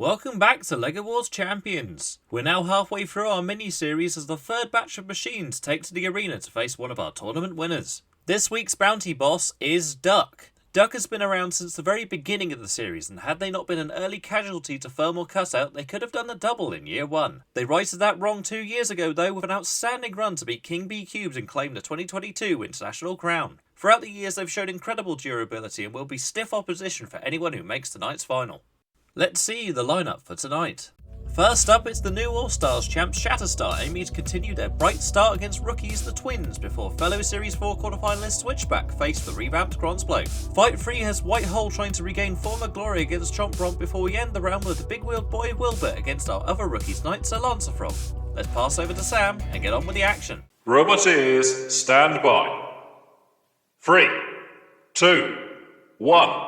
Welcome back to LEGO Wars Champions. We're now halfway through our mini-series as the third batch of machines take to the arena to face one of our tournament winners. This week's bounty boss is Duck. Duck has been around since the very beginning of the series, and had they not been an early casualty to thermal cutout, they could have done the double in year 1. They righted that wrong 2 years ago though with an outstanding run to beat King B Cubes and claim the 2022 International Crown. Throughout the years they've shown incredible durability and will be stiff opposition for anyone who makes tonight's final. Let's see the lineup for tonight. First up, it's the new All-Stars champs Shatterstar, aiming to continue their bright start against rookies the Twins before fellow Series 4 quarterfinalist Switchback face the revamped Gronsblow. Fight 3 has White Hole trying to regain former glory against Chomp Romp before we end the round with the big-wheeled boy Wilbur against our other rookie tonight, Sir Lancerfrog. Let's pass over to Sam and get on with the action. Roboteers, stand by. 3, 2, 1.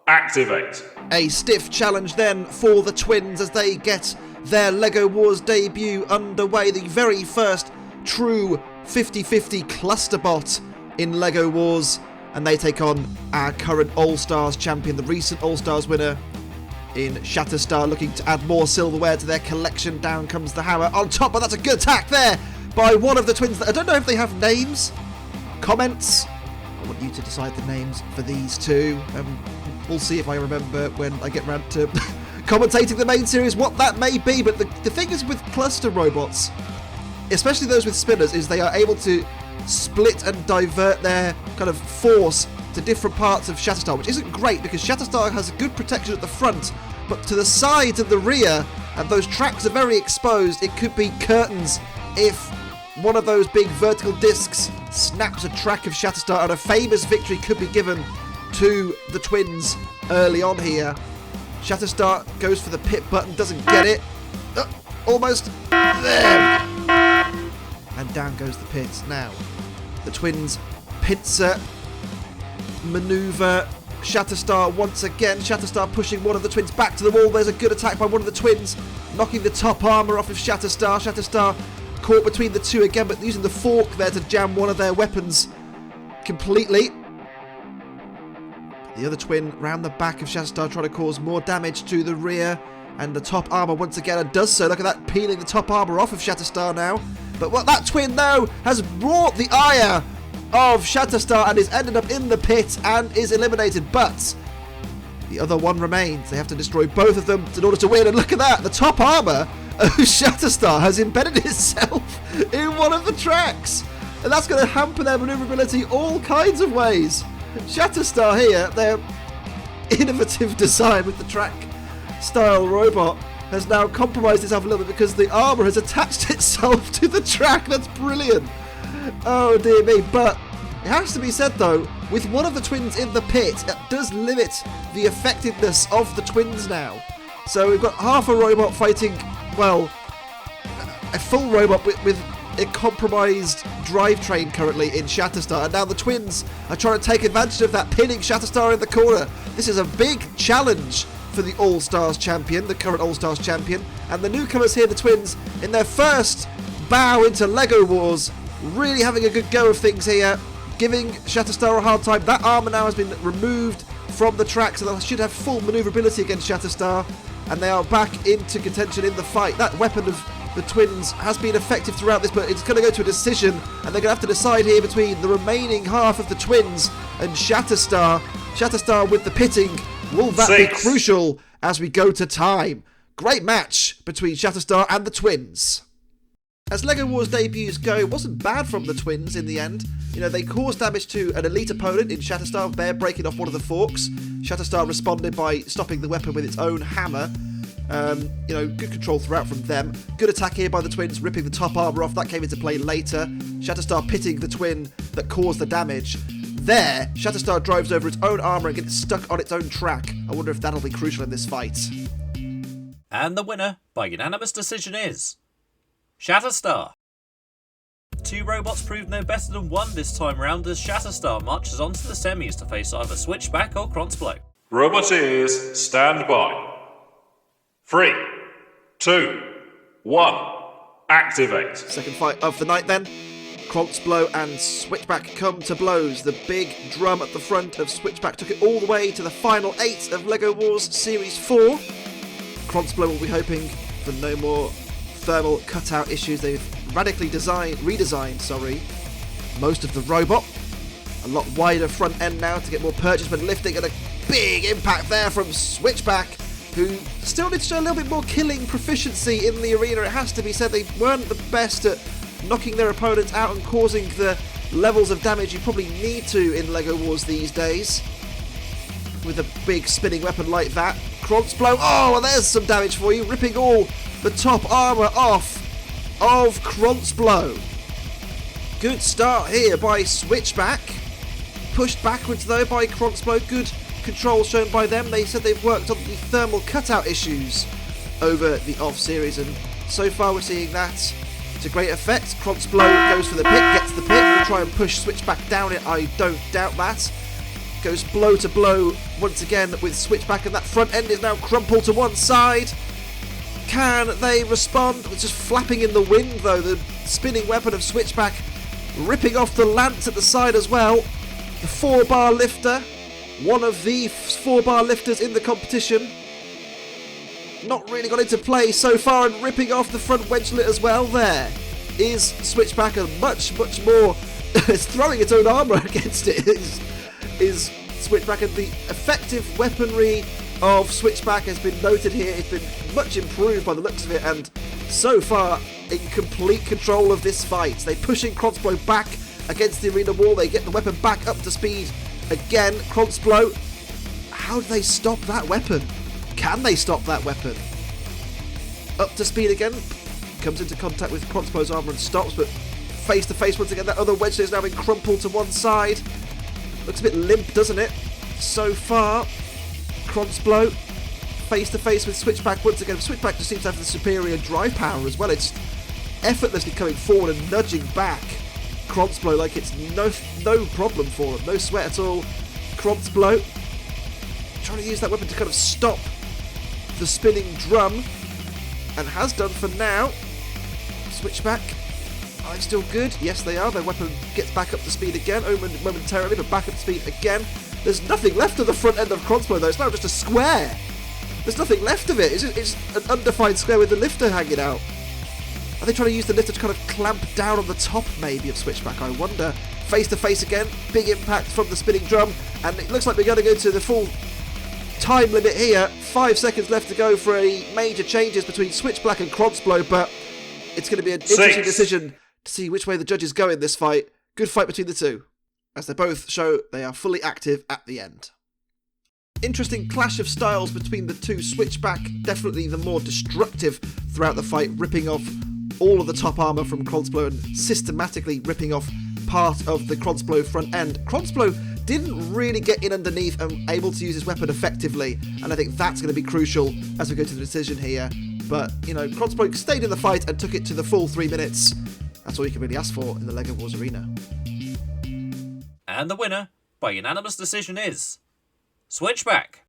Activate. A stiff challenge then for the Twins as they get their LEGO Wars debut underway. The very first true 50-50 cluster bot in LEGO Wars. And they take on our current All-Stars champion, the recent All-Stars winner in Shatterstar, looking to add more silverware to their collection. Down comes the hammer on top, but that's a good attack there by one of the Twins. I don't know if they have names. Comments? I want you to decide the names for these two. We'll see if I remember when I get round to commentating the main series what that may be. But the thing is with cluster robots, especially those with spinners, is they are able to split and divert their kind of force to different parts of Shatterstar, which isn't great because Shatterstar has good protection at the front, but to the sides and the rear, and those tracks are very exposed. It could be curtains if one of those big vertical discs snaps a track of Shatterstar, and a famous victory could be given to the Twins early on here. Shatterstar goes for the pit button, doesn't get it. Almost there. And down goes the pit. Now, the Twins pincer maneuver Shatterstar once again. Shatterstar pushing one of the Twins back to the wall. There's a good attack by one of the Twins, knocking the top armour off of Shatterstar. Shatterstar caught between the two again, but using the fork there to jam one of their weapons completely. The other twin round the back of Shatterstar trying to cause more damage to the rear, and the top armour once again does so. Look at that, peeling the top armour off of Shatterstar now. But what that twin though has brought the ire of Shatterstar and is ended up in the pit and is eliminated. But the other one remains. They have to destroy both of them in order to win. And look at that, the top armour of Shatterstar has embedded itself in one of the tracks, and that's going to hamper their manoeuvrability all kinds of ways. Shatterstar here, their innovative design with the track style robot, has now compromised itself a little bit because the armour has attached itself to the track. That's brilliant. Oh dear me. But it has to be said though, with one of the Twins in the pit, it does limit the effectiveness of the Twins now. So we've got half a robot fighting, well, a full robot with a compromised drivetrain currently in Shatterstar, and now the Twins are trying to take advantage of that, pinning Shatterstar in the corner. This is a big challenge for the All-Stars champion, the current All-Stars champion, and the newcomers here, the Twins, in their first bow into LEGO Wars, really having a good go of things here, giving Shatterstar a hard time. That armour now has been removed from the track, so they should have full manoeuvrability against Shatterstar, and they are back into contention in the fight. That weapon of the Twins has been effective throughout this, but it's going to go to a decision, and they're going to have to decide here between the remaining half of the Twins and Shatterstar. Shatterstar with the pitting. Will that be crucial as we go to time? Great match between Shatterstar and the Twins. As LEGO Wars debuts go, it wasn't bad from the Twins in the end. You know, they caused damage to an elite opponent in Shatterstar, Bear breaking off one of the forks. Shatterstar responded by stopping the weapon with its own hammer. Good control throughout from them. Good attack here by the Twins, ripping the top armour off. That came into play later. Shatterstar pitting the twin that caused the damage. There, Shatterstar drives over its own armour and gets stuck on its own track. I wonder if that'll be crucial in this fight. And the winner, by unanimous decision, is Shatterstar. Two robots proved no better than one this time round as Shatterstar marches on to the semis to face either Switchback or Gronsblow. Roboteers, stand by. 3, 2, 1. Activate. Second fight of the night then. Gronsblow and Switchback come to blows. The big drum at the front of Switchback took it all the way to the final 8 of LEGO Wars Series 4. Kronzblow will be hoping for no more thermal cutout issues. They've radically redesigned most of the robot. A lot wider front end now to get more purchase when lifting, and a big impact there from Switchback, who still needs to show a little bit more killing proficiency in the arena. It has to be said they weren't the best at knocking their opponents out and causing the levels of damage you probably need to in LEGO Wars these days. With a big spinning weapon like that. Kronzblow, oh, and there's some damage for you, ripping all the top armour off of Kronzblow. Good start here by Switchback. Pushed backwards though by Kronzblow. Good control shown by them. They said they've worked on the thermal cutout issues over the off series, and so far we're seeing that to great effect. Kronzblow goes for the pit, gets the pit, will try and push Switchback down it, I don't doubt that. Goes blow to blow once again with Switchback, and that front end is now crumpled to one side. Can they respond? It's just flapping in the wind though, the spinning weapon of Switchback ripping off the lance at the side as well. The 4-bar lifter, one of the 4-bar lifters in the competition. Not really got into play so far, and ripping off the front wedgelet as well. There is Switchback, and much more it's throwing its own armour against it is Switchback, and the effective weaponry of Switchback has been noted here. It's been much improved by the looks of it, and so far in complete control of this fight. They're pushing Kronzblow back against the arena wall. They get the weapon back up to speed again. Kronzblow, how do they stop that weapon? Can they stop that weapon? Up to speed again. Comes into contact with Kronzblow's armour and stops, but face to face once again. That other wedge has now been crumpled to one side. Looks a bit limp, doesn't it? So far, Kronzblow face to face with Switchback once again. Switchback just seems to have the superior drive power as well. It's effortlessly coming forward and nudging back Kronzblow like it's no problem for him, no sweat at all. Kronzblow trying to use that weapon to kind of stop the spinning drum, and has done for now. Switchback, are they still good? Yes, they are. Their weapon gets back up to speed again, momentarily, but back up to speed again. There's nothing left of the front end of Kronzblow though. It's now just a square. There's nothing left of it. It's an undefined square with the lifter hanging out. Are they trying to use the lifter to kind of clamp down on the top maybe of Switchback? I wonder. Face to face again. Big impact from the spinning drum, and it looks like we're going to go to the full time limit here. 5 seconds left to go for any major changes between Switchback and Kronzblow, but it's going to be an interesting decision to see which way the judges go in this fight. Good fight between the two, as they both show they are fully active at the end. Interesting clash of styles between the two. Switchback, definitely the more destructive throughout the fight, ripping off all of the top armour from Kronzblow and systematically ripping off part of the Kronzblow front end. Kronzblow didn't really get in underneath and able to use his weapon effectively, and I think that's going to be crucial as we go to the decision here. But, you know, Kronzblow stayed in the fight and took it to the full 3 minutes. That's all you can really ask for in the LEGO Wars arena. And the winner, by unanimous decision, is Switchback.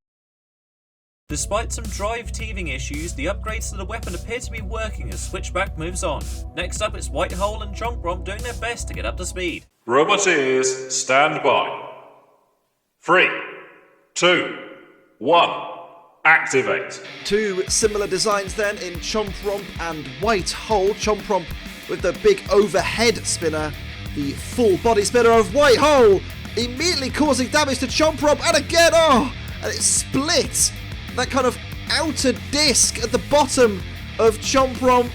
Despite some drive teething issues, the upgrades to the weapon appear to be working as Switchback moves on. Next up, it's Whitehole and Chomp Romp doing their best to get up to speed. Roboteers, stand by. 3, 2, 1, activate. Two similar designs then in Chomp Romp and Whitehole. Chomp Romp with the big overhead spinner, the full body spinner of Whitehole immediately causing damage to Chomp Romp, and again, and it split that kind of outer disc at the bottom of Chomp Romp.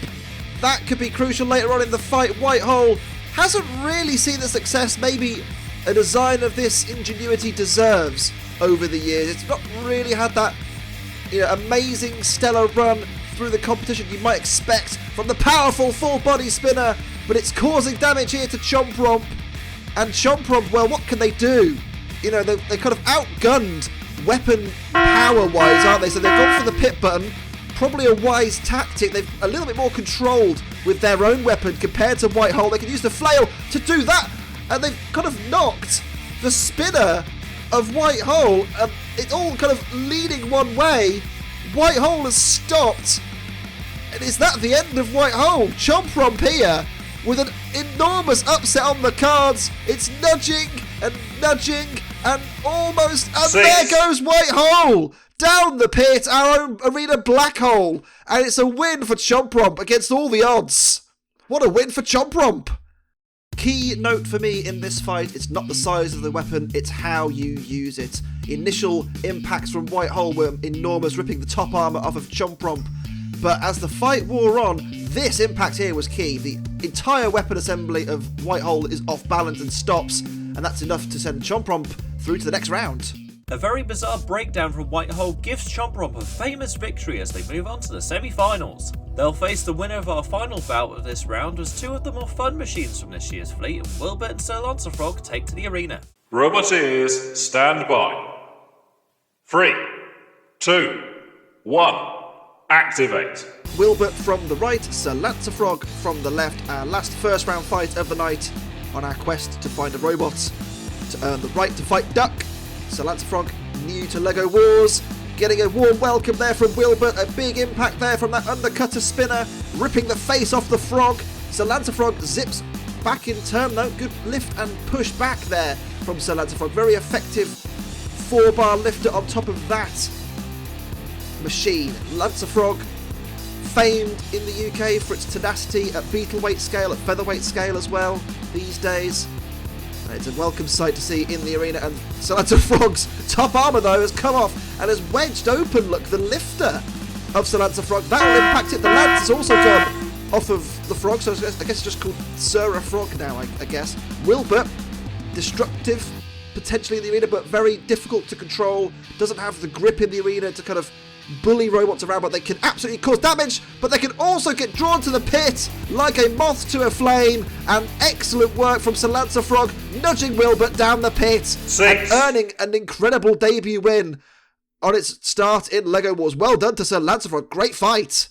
That could be crucial later on in the fight. Whitehole hasn't really seen the success maybe a design of this ingenuity deserves over the years. It's not really had that, you know, amazing stellar run through the competition you might expect from the powerful full body spinner, but it's causing damage here to Chomp Romp. And Chomp Romp, well, what can they do? You know, they kind of outgunned weapon power-wise, aren't they? So they've gone for the pit button. Probably a wise tactic. They've a little bit more controlled with their own weapon compared to Whitehole. They can use the flail to do that, and they've kind of knocked the spinner of Whitehole. It's all kind of leaning one way. Whitehole has stopped, and is that the end of Whitehole? Chomp Romp here with an enormous upset on the cards. It's nudging and almost, and there goes Whitehole. down the pit, our own arena black hole. And it's a win for Chomp against all the odds. What a win for Chomp. Key note for me in this fight, it's not the size of the weapon, it's how you use it. Initial impacts from White Hole were enormous, ripping the top armour off of Chomp. But as the fight wore on, this impact here was key. The entire weapon assembly of White Hole is off balance and stops, and that's enough to send Chomp through to the next round. A very bizarre breakdown from White Hole gives Chomp a famous victory as they move on to the semi-finals. They'll face the winner of our final bout of this round as two of the more fun machines from this year's fleet, and Wilbert and Sir Lancerfrog take to the arena. Roboteers, stand by. 3, 2, 1, activate. Wilbert from the right, Sir Lancerfrog from the left. Our last first round fight of the night on our quest to find a robot to earn the right to fight Duck. Sir Lancerfrog, new to LEGO Wars, getting a warm welcome there from Wilbert. A big impact there from that undercutter spinner, ripping the face off the frog. Sir Lancerfrog zips back in turn though. Good lift and push back there from Sir Lancerfrog. Very effective 4-bar lifter on top of that machine. Lancerfrog, famed in the UK for its tenacity at beetleweight scale, at featherweight scale as well these days. And it's a welcome sight to see in the arena, and Sir Lancerfrog's top armour though has come off and has wedged open, look, the lifter of Sir Lancerfrog. That will impact it. The lance has also gone off of the frog, so I guess it's just called Sir Frog now, I guess. Wilbert, destructive potentially in the arena, but very difficult to control. Doesn't have the grip in the arena to kind of bully robots around, but they can absolutely cause damage, but they can also get drawn to the pit like a moth to a flame. And excellent work from Sir Lancerfrog, nudging Wilbert down the pit 6. and earning an incredible debut win on its start in LEGO Wars. Well done to Sir Lancerfrog, great fight.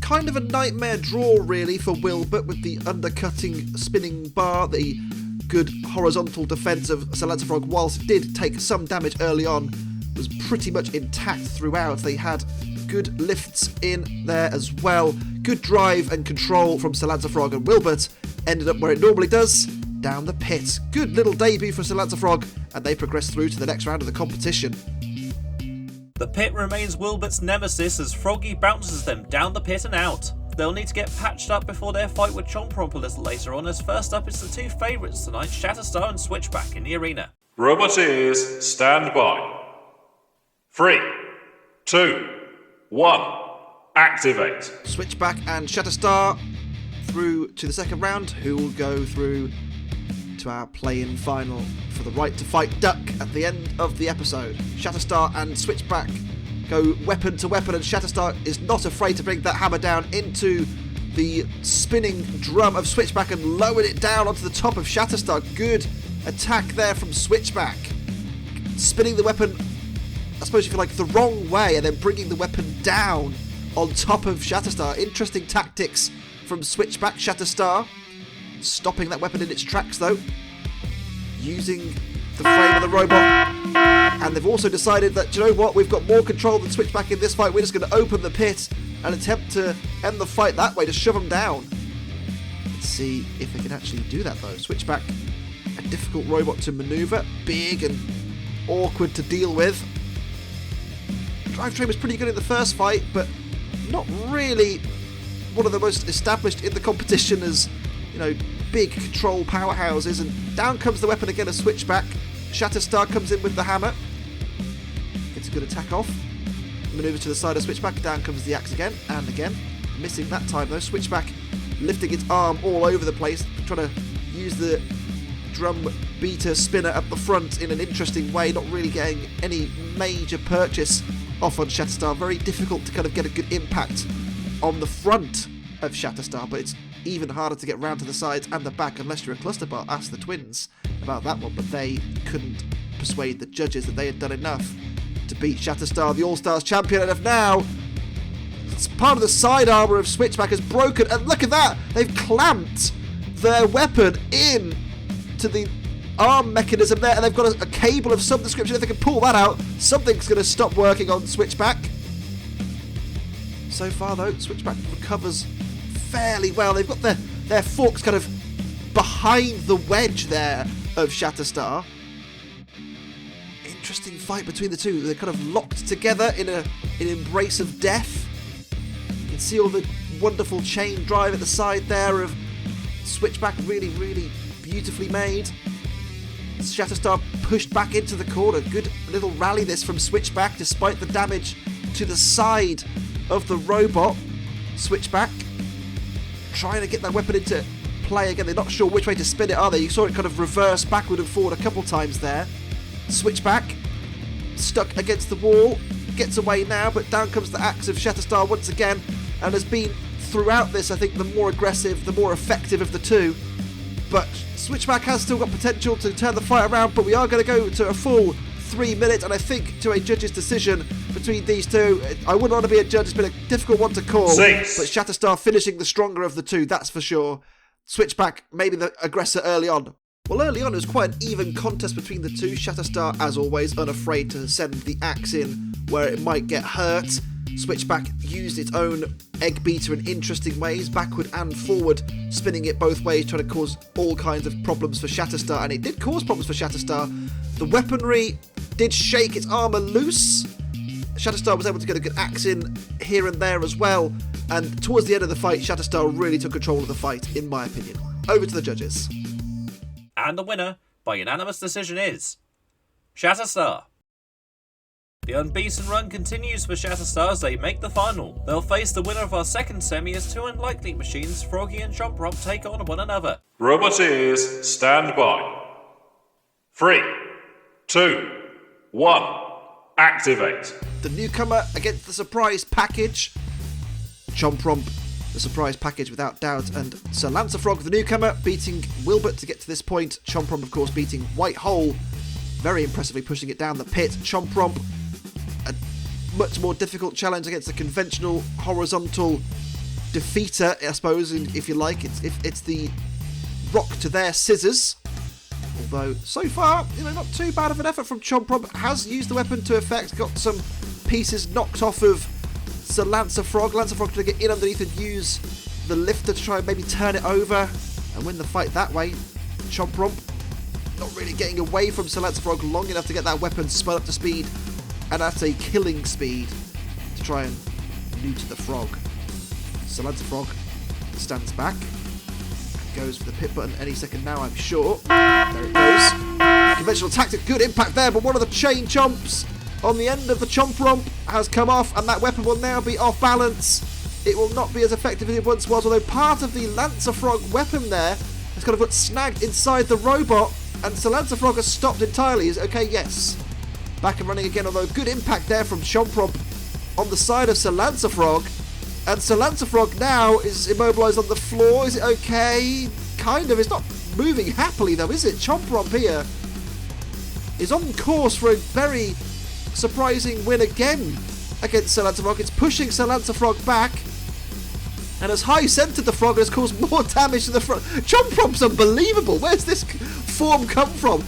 Kind of a nightmare draw really for Wilbert with the undercutting spinning bar. The good horizontal defence of Sir Lancerfrog, whilst it did take some damage early on, was pretty much intact throughout. They had good lifts in there as well. Good drive and control from Sir Lancerfrog, and Wilbert ended up where it normally does, down the pit. Good little debut for Sir Lancerfrog, and they progress through to the next round of the competition. The pit remains Wilbert's nemesis as Froggy bounces them down the pit and out. They'll need to get patched up before their fight with Chomp a little later on, as first up it's the two favourites tonight, Shatterstar and Switchback, in the arena. Roboteers, stand by. 3, 2, 1, activate. Switchback and Shatterstar through to the second round, who will go through to our play-in final for the right to fight Duck at the end of the episode. Shatterstar and Switchback go weapon to weapon, and Shatterstar is not afraid to bring that hammer down into the spinning drum of Switchback and lowered it down onto the top of Shatterstar. Good attack there from Switchback, spinning the weapon, I suppose if you like, the wrong way, and then bringing the weapon down on top of Shatterstar. Interesting tactics from Switchback. Shatterstar stopping that weapon in its tracks though, using the frame of the robot. And they've also decided that, you know what, we've got more control than Switchback in this fight. We're just going to open the pit and attempt to end the fight that way, to shove them down. Let's see if they can actually do that though. Switchback, a difficult robot to maneuver, big and awkward to deal with. Drivetrain was pretty good in the first fight, but not really one of the most established in the competition as, you know, big control powerhouses. And down comes the weapon again as Switchback. Shatterstar comes in with the hammer, gets a good attack off, manoeuvres to the side of Switchback. Down comes the axe again and again, missing that time though. Switchback lifting its arm all over the place, trying to use the drum beater spinner up the front in an interesting way, not really getting any major purchase off on Shatterstar. Very difficult to kind of get a good impact on the front of Shatterstar, but it's even harder to get round to the sides and the back unless you're a cluster bar. Ask the twins about that one, but they couldn't persuade the judges that they had done enough to beat Shatterstar, the All-Stars champion. And now it's part of the side armour of Switchback is broken, and look at that, they've clamped their weapon in to the arm mechanism there, and they've got a cable of some description. If they can pull that out, something's going to stop working on Switchback. So far though, Switchback recovers fairly well. They've got their forks kind of behind the wedge there of Shatterstar. interesting fight between the two. They're kind of locked together in an embrace of death. You can see all the wonderful chain drive at the side there of Switchback, really, really beautifully made. Shatterstar pushed back into the corner. Good little rally this from Switchback, despite the damage to the side of the robot. Switchback trying to get that weapon into play again. They're not sure which way to spin it, are they? You saw it kind of reverse backward and forward a couple times there. Switchback stuck against the wall, gets away now, but down comes the axe of Shatterstar once again, and has been throughout this, I think, the more aggressive, the more effective of the two. But Switchback has still got potential to turn the fight around, but we are going to go to a full 3 minutes, and I think to a judge's decision between these two. I wouldn't want to be a judge, it's been a difficult one to call. 6. But Shatterstar finishing the stronger of the two, that's for sure. Switchback, maybe the aggressor early on. Well, early on it was quite an even contest between the two. Shatterstar, as always, unafraid to send the axe in where it might get hurt. Switchback used its own egg beater in interesting ways, backward and forward, spinning it both ways, trying to cause all kinds of problems for Shatterstar, and it did cause problems for Shatterstar. The weaponry did shake its armour loose. Shatterstar was able to get a good axe in here and there as well, and towards the end of the fight, Shatterstar really took control of the fight, in my opinion. Over to the judges. And the winner, by unanimous decision, is Shatterstar. The unbeaten run continues for Shatterstar as they make the final. They'll face the winner of our second semi as two unlikely machines, Froggy and Chomp take on one another. Roboteers, stand by. 3, 2, 1, activate. The newcomer against the surprise package. Chomp, the surprise package without doubt, and Sir Lancerfrog, the newcomer, beating Wilbert to get to this point. Chomp, of course, beating White Hole, very impressively pushing it down the pit. Chomp, a much more difficult challenge against the conventional horizontal defeater, I suppose, if you like. It's the rock to their scissors. Although, so far, not too bad of an effort from Chomp. Has used the weapon to effect, got some pieces knocked off of Sir Lancerfrog. Lancerfrog to get in underneath and use the lifter to try and maybe turn it over and win the fight that way. Chomp not really getting away from Sir Lancerfrog long enough to get that weapon spun up to speed and at a killing speed to try and neuter the frog. Sir Lancerfrog stands back, goes for the pit button any second now, I'm sure. There it goes. Conventional tactic, good impact there, but one of the chain chomps on the end of the Chomp has come off, and that weapon will now be off balance. It will not be as effective as it once was, although part of the Lancerfrog weapon there has kind of got snagged inside the robot, and Sir Lancerfrog has stopped entirely. Okay, yes. Back and running again, although good impact there from Chomp on the side of Sir Lancerfrog. And Sir Lancerfrog now is immobilised on the floor. Is it okay? Kind of. It's not moving happily though, is it? Chomp here is on course for a very surprising win again against Sir Lancerfrog. It's pushing Sir Lancerfrog back and has high-centred the frog and has caused more damage to the frog. Chomp's unbelievable. Where's this form come from?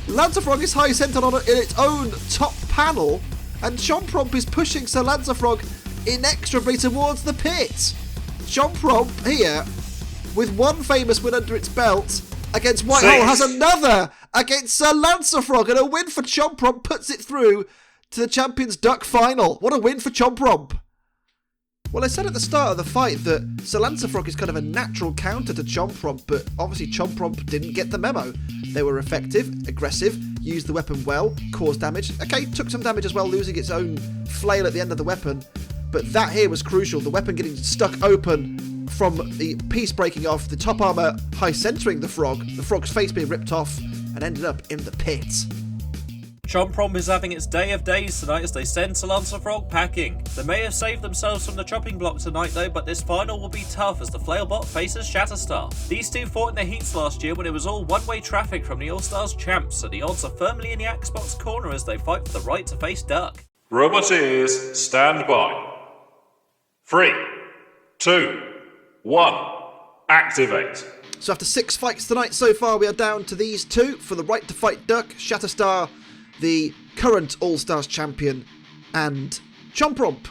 Lancerfrog is high-centred on it in its own top panel, and Chomp is pushing Sir Lancerfrog inexorably towards the pit. Chomp here, with one famous win under its belt against Whitehall, has another against Sir Lancerfrog, and a win for Chomp puts it through to the Champions Duck final. What a win for Chomp. Well, I said at the start of the fight that Sir Lancerfrog is kind of a natural counter to Chomp, but obviously Chomp didn't get the memo. They were effective, aggressive, used the weapon well, caused damage. Okay, took some damage as well, losing its own flail at the end of the weapon. But that here was crucial. The weapon getting stuck open from the piece breaking off, the top armour high-centering the frog's face being ripped off, and ended up in the pit. Chomp is having its day of days tonight as they send Sir Lancerfrog packing. They may have saved themselves from the chopping block tonight though, but this final will be tough as the Flailbot faces Shatterstar. These two fought in the heats last year when it was all one-way traffic from the All-Stars champs, so the odds are firmly in the Axbox corner as they fight for the right to face Duck. Roboteers, stand by. 3, 2, 1, activate. So after 6 fights tonight so far, we are down to these two for the right to fight Duck. Shatterstar, the current All-Stars champion, and Chomp.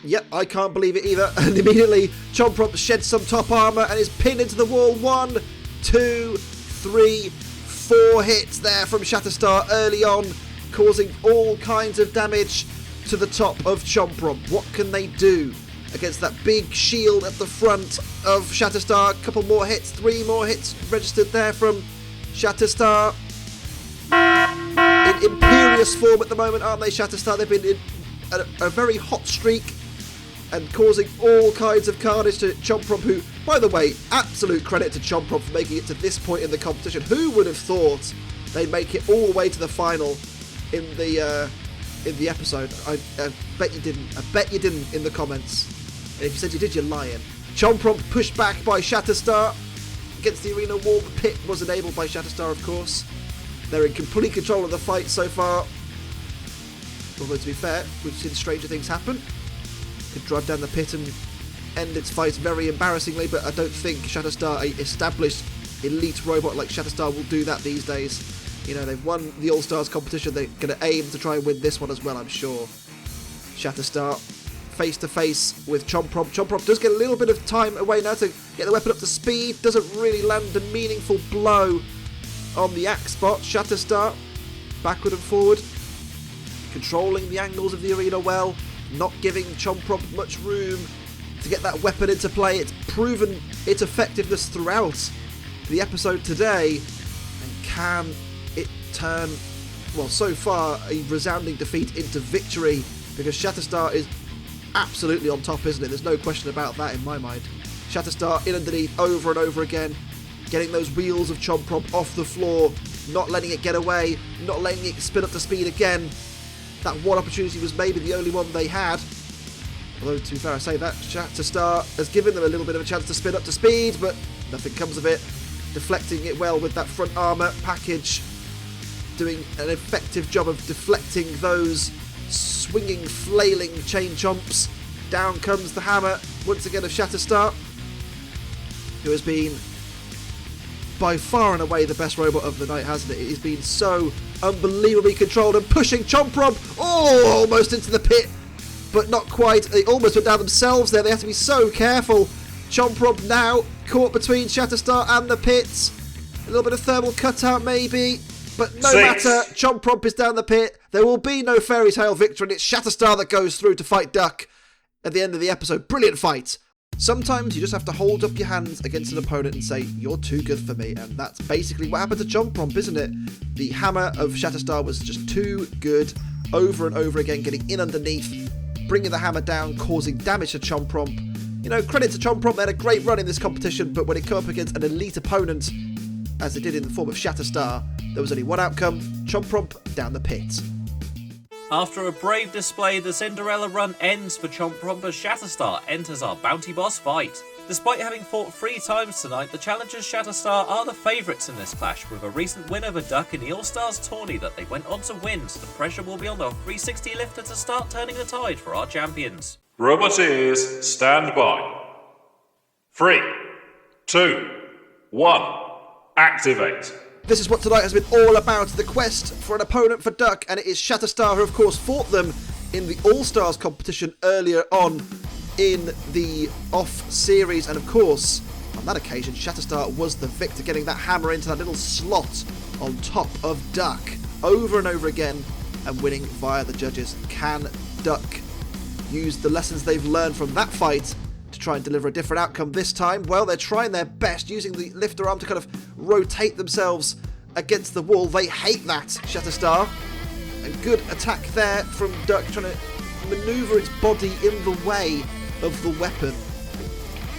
Yep, I can't believe it either. And immediately, Chomp sheds some top armour and is pinned into the wall. 1, 2, 3, 4 hits there from Shatterstar early on causing all kinds of damage to the top of Chompromp. What can they do against that big shield at the front of Shatterstar? A couple more hits, 3 more hits registered there from Shatterstar. In imperious form at the moment, aren't they, Shatterstar? They've been in a very hot streak and causing all kinds of carnage to Chompromp, who, by the way, absolute credit to Chompromp for making it to this point in the competition. Who would have thought they'd make it all the way to the final in the episode? I bet you didn't. I bet you didn't in the comments. And if you said you did, you're lying. Chompromp pushed back by Shatterstar against the arena wall. The pit was enabled by Shatterstar, of course. They're in complete control of the fight so far. Although, to be fair, we've seen stranger things happen. Could drive down the pit and end its fight very embarrassingly, but I don't think Shatterstar, a established elite robot like Shatterstar, will do that these days. You know, they've won the All-Stars competition. They're going to aim to try and win this one as well, I'm sure. Shatterstar face to face with Chompromp. Chompromp does get a little bit of time away now to get the weapon up to speed. Doesn't really land a meaningful blow on the axe spot. Shatterstar backward and forward, controlling the angles of the arena well, not giving Chompromp much room to get that weapon into play. It's proven its effectiveness throughout the episode today. And can it turn, well, so far, a resounding defeat into victory? Because Shatterstar is absolutely on top, isn't it? There's no question about that in my mind. Shatterstar in underneath over and over again, getting those wheels of Chompromp off the floor, not letting it get away, not letting it spin up to speed again. That one opportunity was maybe the only one they had. Although, to be fair, I say that, Shatterstar has given them a little bit of a chance to spin up to speed, but nothing comes of it. Deflecting it well with that front armour package, doing an effective job of deflecting those swinging, flailing chain chomps. Down comes the hammer, once again, of Shatterstar, who has been by far and away the best robot of the night, hasn't it? He's been so unbelievably controlled and pushing Chompromp almost into the pit, but not quite. They almost went down themselves there. They have to be so careful. Chompromp now caught between Shatterstar and the pit. A little bit of thermal cutout maybe, but no matter. Chompromp is down the pit. There will be no fairy tale victory, and it's Shatterstar that goes through to fight Duck at the end of the episode. Brilliant fight. Sometimes you just have to hold up your hands against an opponent and say, you're too good for me, and that's basically what happened to Chompromp, isn't it? The hammer of Shatterstar was just too good, over and over again, getting in underneath, bringing the hammer down, causing damage to Chompromp. You know, credit to Chompromp, they had a great run in this competition, but when it came up against an elite opponent, as they did in the form of Shatterstar, there was only one outcome: Chompromp down the pit. After a brave display, the Cinderella run ends for Chompromp as Shatterstar enters our Bounty Boss fight. Despite having fought 3 times tonight, the challengers Shatterstar are the favourites in this clash, with a recent win over Duck in the All-Stars tourney that they went on to win, so the pressure will be on the 360 lifter to start turning the tide for our champions. Roboteers, stand by. 3, 2, 1, activate. This is what tonight has been all about, the quest for an opponent for Duck, and it is Shatterstar who of course fought them in the All-Stars competition earlier on in the off-series, and of course, on that occasion, Shatterstar was the victor, getting that hammer into that little slot on top of Duck over and over again and winning via the judges. Can Duck use the lessons they've learned from that fight to try and deliver a different outcome this time? Well, they're trying their best, using the lifter arm to kind of rotate themselves against the wall. They hate that, Shatterstar. And good attack there from Duck, trying to manoeuvre its body in the way of the weapon.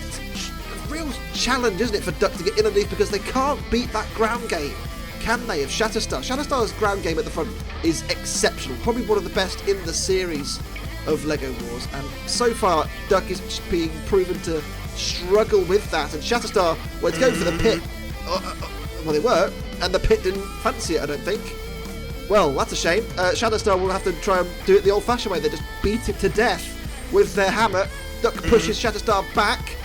It's a real challenge, isn't it, for Duck to get in underneath, because they can't beat that ground game, can they, of Shatterstar? Shatterstar's ground game at the front is exceptional, probably one of the best in the series of LEGO Wars, and so far Duck is being proven to struggle with that, and Shatterstar, well, it's going for the pit. Well, they were, and the pit didn't fancy it, I don't think. Well, that's a shame. Shatterstar will have to try and do it the old-fashioned way. They just beat it to death with their hammer. Duck pushes Shatterstar back.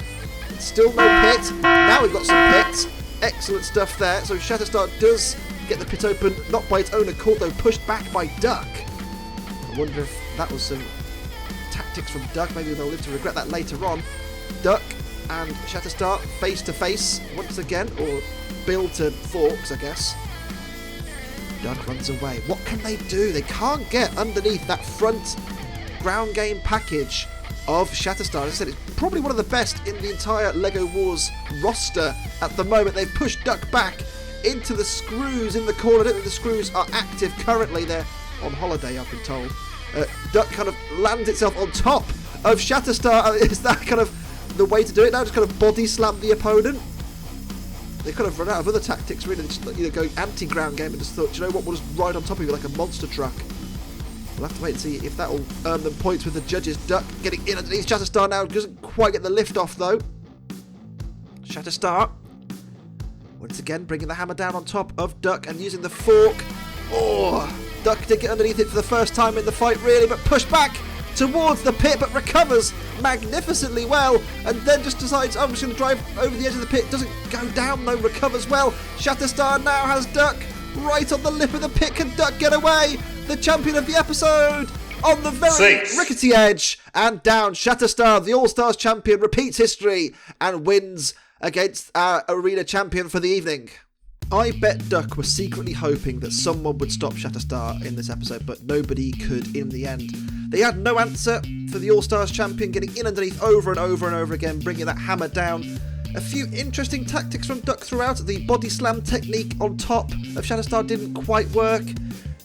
Still no pit. Now we've got some pits. Excellent stuff there. So Shatterstar does get the pit open, not by its own accord, though pushed back by Duck. I wonder if that was some tactics from Duck. Maybe they'll live to regret that later on. Duck and Shatterstar face to face once again, or Bill to Forks, I guess. Duck runs away. What can they do? They can't get underneath that front ground game package of Shatterstar. As I said, it's probably one of the best in the entire LEGO Wars roster at the moment. They've pushed Duck back into the screws in the corner. I don't think the screws are active currently. They're on holiday, I've been told. Duck kind of lands itself on top of Shatterstar. Is that kind of the way to do it now? Just kind of body slam the opponent? They kind of run out of other tactics, really. They just go anti-ground game and just thought, you know what, we'll just ride on top of you like a monster truck. We'll have to wait and see if that will earn them points with the judges. Duck getting in underneath Shatterstar now. Doesn't quite get the lift off, though. Shatterstar, once again, bringing the hammer down on top of Duck and using the fork. Oh, Duck did get underneath it for the first time in the fight, really, but pushed back towards the pit, but recovers magnificently well, and then just decides, I'm just going to drive over the edge of the pit. Doesn't go down, though, recovers well. Shatterstar now has Duck right on the lip of the pit. Can Duck get away? The champion of the episode on the very rickety edge, and down Shatterstar, the All-Stars champion, repeats history and wins against our arena champion for the evening. I bet Duck was secretly hoping that someone would stop Shatterstar in this episode, but nobody could in the end. They had no answer for the All-Stars champion, getting in underneath over and over and over again, bringing that hammer down. A few interesting tactics from Duck throughout. The body slam technique on top of Shatterstar didn't quite work,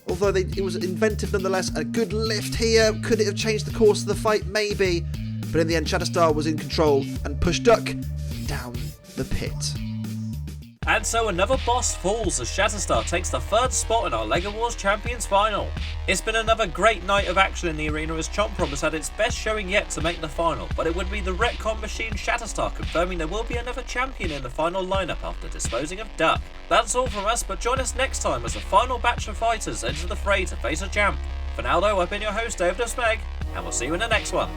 although it was inventive nonetheless. A good lift here. Could it have changed the course of the fight? Maybe. But in the end, Shatterstar was in control and pushed Duck down the pit. And so another boss falls as Shatterstar takes the third spot in our LEGO Wars Champions final. It's been another great night of action in the arena as Chomprom has had its best showing yet to make the final, but it would be the retcon machine Shatterstar confirming there will be another champion in the final lineup after disposing of Duck. That's all from us, but join us next time as the final batch of fighters enter the fray to face a champ. For now though, I've been your host David of Smeg, and we'll see you in the next one.